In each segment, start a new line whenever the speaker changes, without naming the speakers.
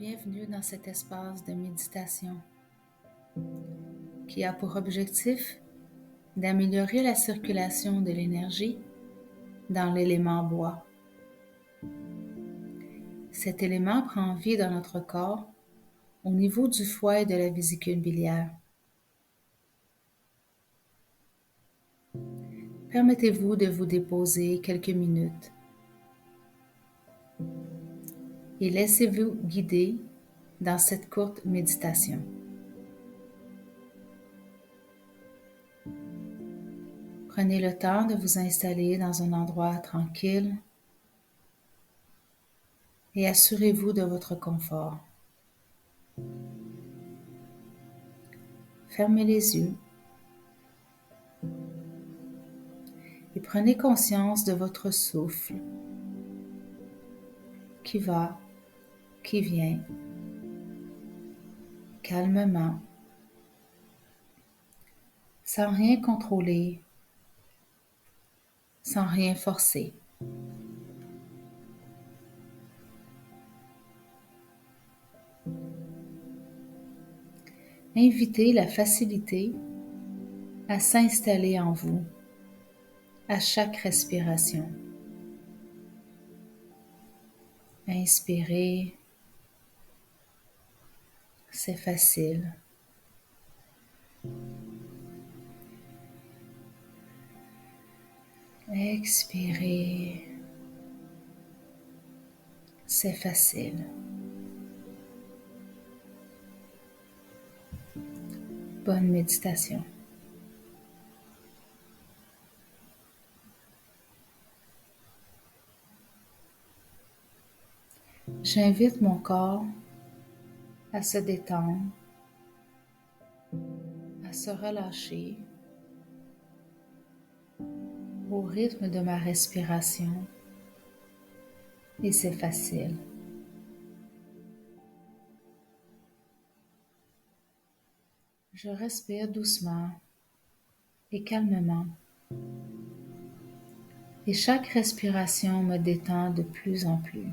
Bienvenue dans cet espace de méditation qui a pour objectif d'améliorer la circulation de l'énergie dans l'élément bois. Cet élément prend vie dans notre corps au niveau du foie et de la vésicule biliaire. Permettez-vous de vous déposer quelques minutes et laissez-vous guider dans cette courte méditation. Prenez le temps de vous installer dans un endroit tranquille et assurez-vous de votre confort. Fermez les yeux et prenez conscience de votre souffle qui va, qui vient, calmement, sans rien contrôler, sans rien forcer. Invitez la facilité à s'installer en vous à chaque respiration. Inspirez, c'est facile. Expirez, c'est facile. Bonne méditation. J'invite mon corps à se détendre, à se relâcher au rythme de ma respiration et c'est facile. Je respire doucement et calmement et chaque respiration me détend de plus en plus.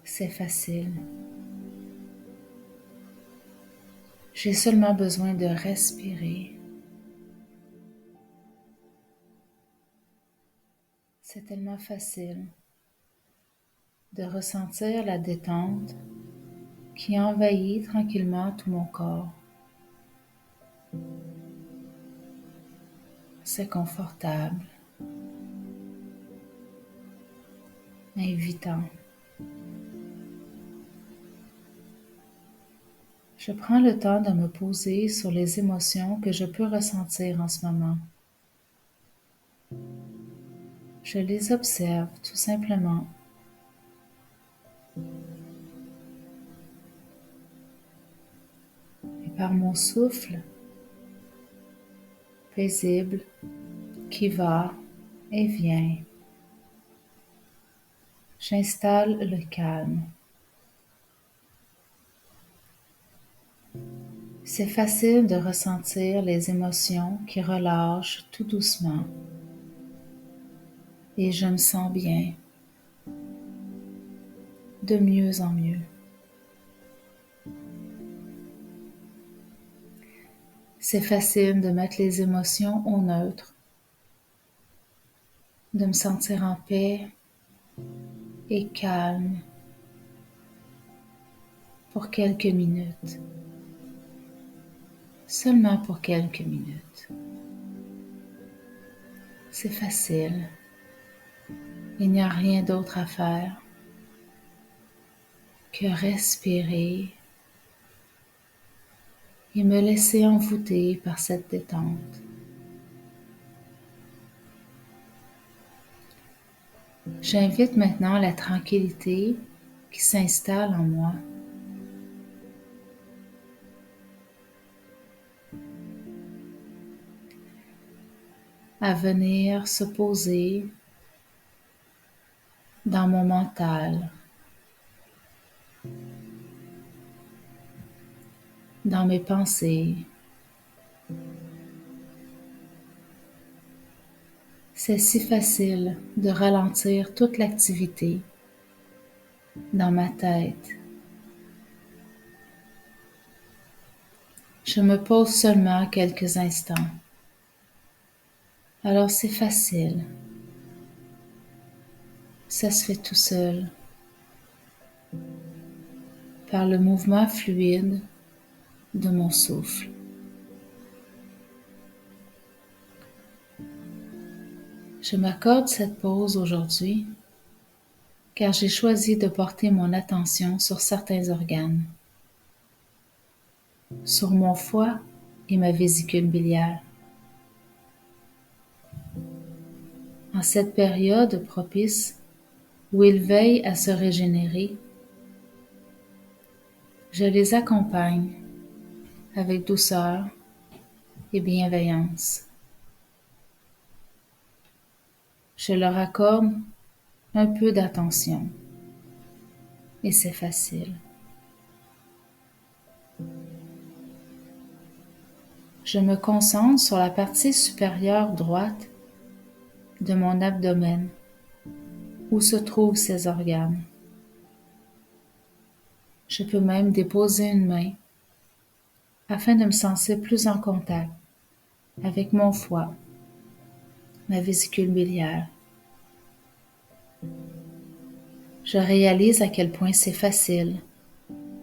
C'est facile. J'ai seulement besoin de respirer. C'est tellement facile de ressentir la détente qui envahit tranquillement tout mon corps. C'est confortable, invitant. Je prends le temps de me poser sur les émotions que je peux ressentir en ce moment. Je les observe tout simplement. Et par mon souffle paisible qui va et vient, j'installe le calme. C'est facile de ressentir les émotions qui relâchent tout doucement et je me sens bien, de mieux en mieux. C'est facile de mettre les émotions au neutre, de me sentir en paix et calme pour quelques minutes, seulement pour quelques minutes. C'est facile, il n'y a rien d'autre à faire que respirer et me laisser envoûter par cette détente. J'invite maintenant la tranquillité qui s'installe en moi. À venir se poser dans mon mental, dans mes pensées. C'est si facile de ralentir toute l'activité dans ma tête. Je me pose seulement quelques instants. Alors c'est facile. Ça se fait tout seul. Par le mouvement fluide de mon souffle. Je m'accorde cette pause aujourd'hui car j'ai choisi de porter mon attention sur certains organes, sur mon foie et ma vésicule biliaire. En cette période propice où ils veillent à se régénérer, je les accompagne avec douceur et bienveillance. Je leur accorde un peu d'attention et c'est facile. Je me concentre sur la partie supérieure droite de mon abdomen où se trouvent ces organes. Je peux même déposer une main afin de me sentir plus en contact avec mon foie, ma vésicule biliaire. Je réalise à quel point c'est facile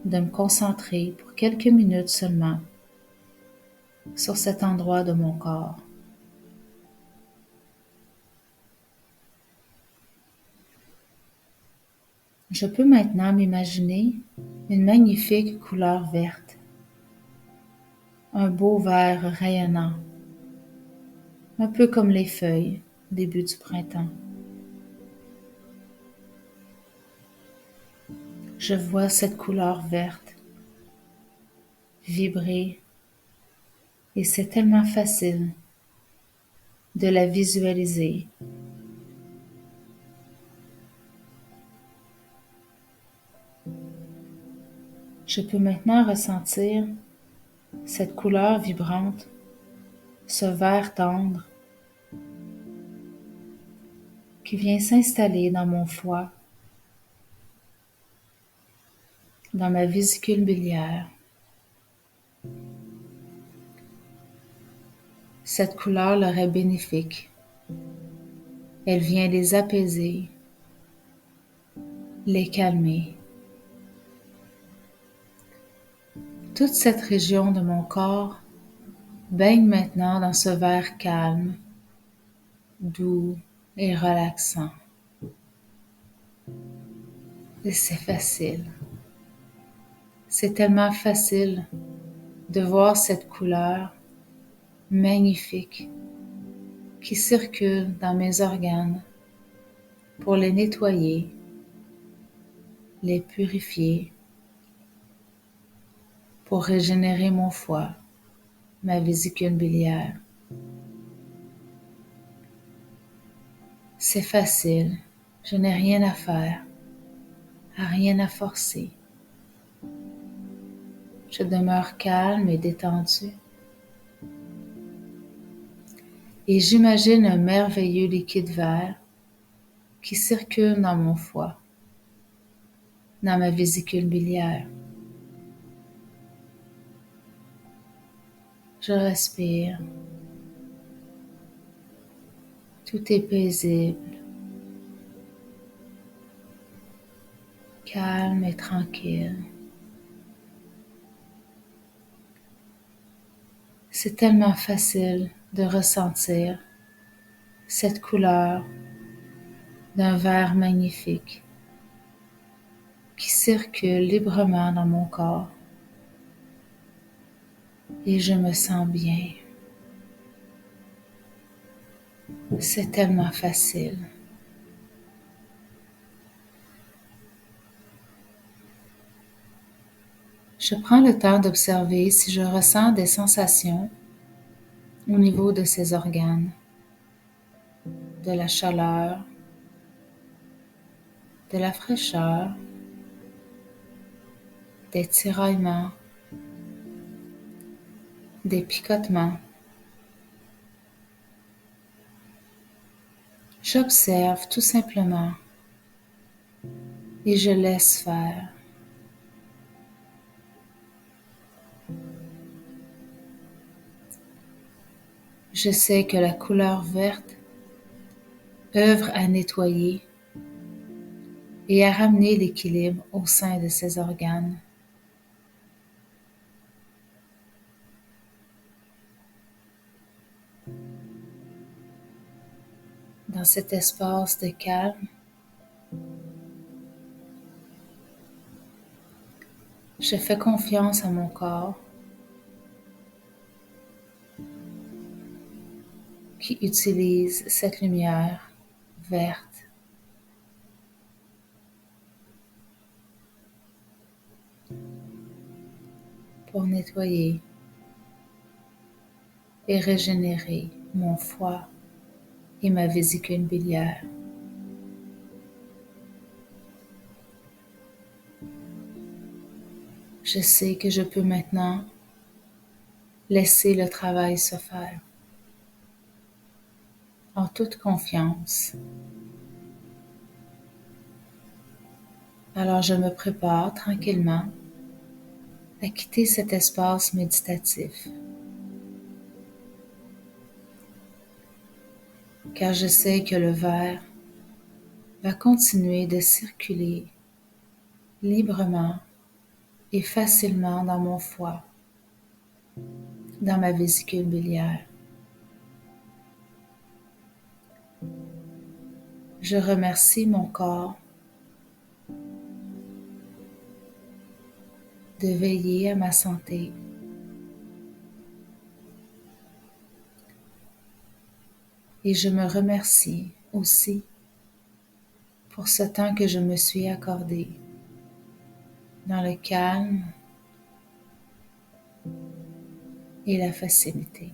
de me concentrer pour quelques minutes seulement sur cet endroit de mon corps. Je peux maintenant m'imaginer une magnifique couleur verte, un beau vert rayonnant, un peu comme les feuilles au début du printemps. Je vois cette couleur verte vibrer et c'est tellement facile de la visualiser. Je peux maintenant ressentir cette couleur vibrante, ce vert tendre qui vient s'installer dans mon foie, dans ma vésicule biliaire. Cette couleur leur est bénéfique. Elle vient les apaiser, les calmer. Toute cette région de mon corps baigne maintenant dans ce vert calme, doux et relaxant. Et c'est facile. C'est tellement facile de voir cette couleur magnifique qui circule dans mes organes pour les nettoyer, les purifier, pour régénérer mon foie, ma vésicule biliaire. C'est facile, je n'ai rien à faire, rien à forcer. Je demeure calme et détendue. Et j'imagine un merveilleux liquide vert qui circule dans mon foie, dans ma vésicule biliaire. Je respire. Tout est paisible, calme et tranquille. C'est tellement facile de ressentir cette couleur d'un vert magnifique qui circule librement dans mon corps et je me sens bien. C'est tellement facile. Je prends le temps d'observer si je ressens des sensations au niveau de ces organes, de la chaleur, de la fraîcheur, des tiraillements, des picotements. J'observe tout simplement et je laisse faire. Je sais que la couleur verte œuvre à nettoyer et à ramener l'équilibre au sein de ces organes. Dans cet espace de calme, je fais confiance à mon corps qui utilise cette lumière verte pour nettoyer et régénérer mon foie et ma vésicule biliaire. Je sais que je peux maintenant laisser le travail se faire en toute confiance. Alors je me prépare tranquillement à quitter cet espace méditatif, car je sais que le verre va continuer de circuler librement et facilement dans mon foie, dans ma vésicule biliaire. Je remercie mon corps de veiller à ma santé. Et je me remercie aussi pour ce temps que je me suis accordé dans le calme et la facilité.